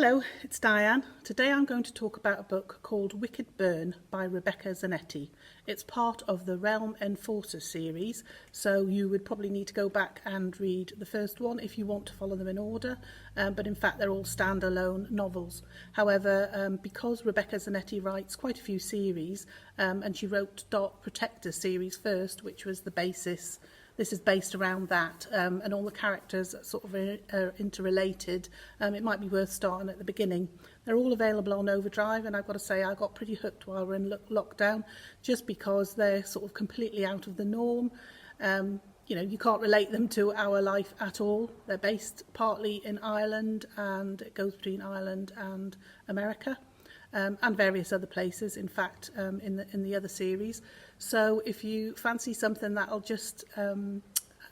Hello, it's Diane. Today I'm going to talk about a book called Wicked Burn by Rebecca Zanetti. It's part of the Realm Enforcer series, so you would probably need to go back and read the first one if you want to follow them in order, but in fact they're all standalone novels. However, because Rebecca Zanetti writes quite a few series, and she wrote Dark Protector series first, which was the basis. This is based around that, and all the characters sort of are interrelated. It might be worth starting at the beginning. They're all available on Overdrive, and I've got to say I got pretty hooked while we're in lockdown, just because they're sort of completely out of the norm. You can't relate them to our life at all. They're based partly in Ireland, and it goes between Ireland and America. And various other places, in fact, in the other series. So if you fancy something that'll just, and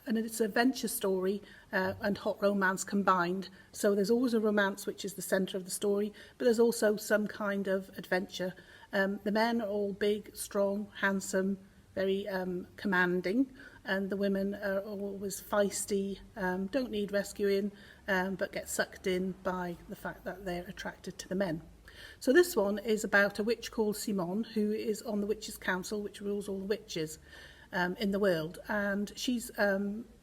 it's an adventure story and hot romance combined. So there's always a romance, which is the centre of the story, but there's also some kind of adventure. The men are all big, strong, handsome, very commanding, and the women are always feisty, don't need rescuing, but get sucked in by the fact that they're attracted to the men. So this one is about a witch called Simone, who is on the Witches' Council, which rules all the witches in the world. And she's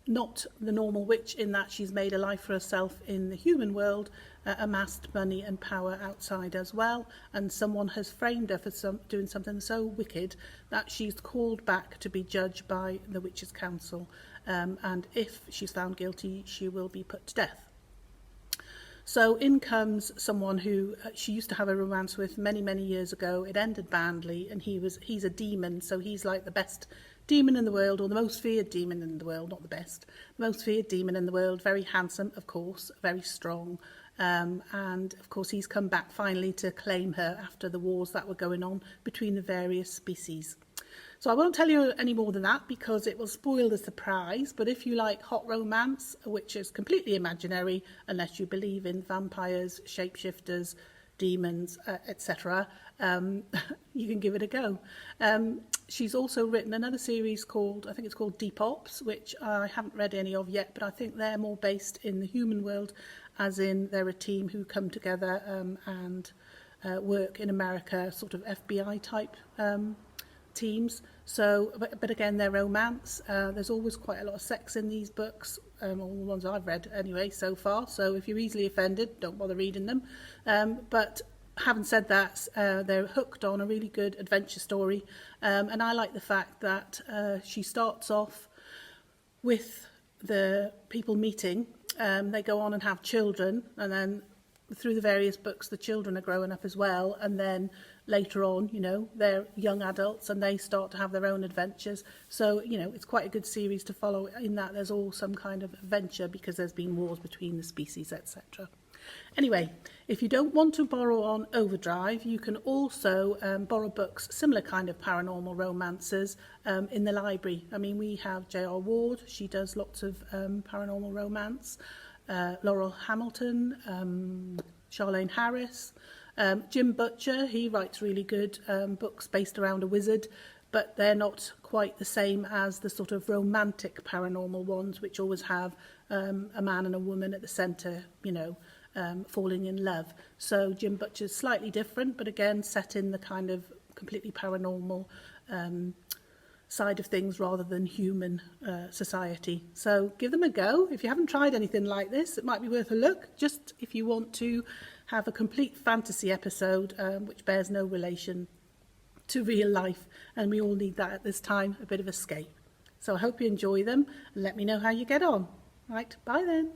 not the normal witch in that she's made a life for herself in the human world, amassed money and power outside as well. And someone has framed her for doing something so wicked that she's called back to be judged by the Witches' Council. And if she's found guilty, she will be put to death. So in comes someone who she used to have a romance with many, many years ago. It ended badly, and he's a demon, so he's like the best demon in the world, or the most feared demon in the world, not the best. The most feared demon in the world, very handsome, of course, very strong. And of course he's come back finally to claim her after the wars that were going on between the various species. So I won't tell you any more than that because it will spoil the surprise, but if you like hot romance, which is completely imaginary unless you believe in vampires, shapeshifters, demons, etc., you can give it a go. She's also written another series called, I think it's called Deep Ops, which I haven't read any of yet, but I think they're more based in the human world, as in they're a team who come together and work in America, sort of FBI type teams. So but again, they're romance. There's always quite a lot of sex in these books, all the ones I've read anyway so far, so if you're easily offended, don't bother reading them. But having said that, they're hooked on a really good adventure story, and I like the fact that she starts off with the people meeting. They go on and have children, and then through the various books the children are growing up as well, and then later on, they're young adults and they start to have their own adventures. So, it's quite a good series to follow in that there's all some kind of adventure because there's been wars between the species, etc. Anyway, if you don't want to borrow on Overdrive, you can also borrow books, similar kind of paranormal romances, in the library. I mean, we have J.R. Ward, she does lots of paranormal romance, Laurel Hamilton, Charlene Harris, Jim Butcher, he writes really good books based around a wizard, but they're not quite the same as the sort of romantic paranormal ones, which always have a man and a woman at the centre, falling in love. So Jim Butcher's slightly different, but again set in the kind of completely paranormal side of things rather than human society. So give them a go. If you haven't tried anything like this, it might be worth a look, just if you want to have a complete fantasy episode which bears no relation to real life, and we all need that at this time, a bit of escape. So I hope you enjoy them, and let me know how you get on. Right, bye then.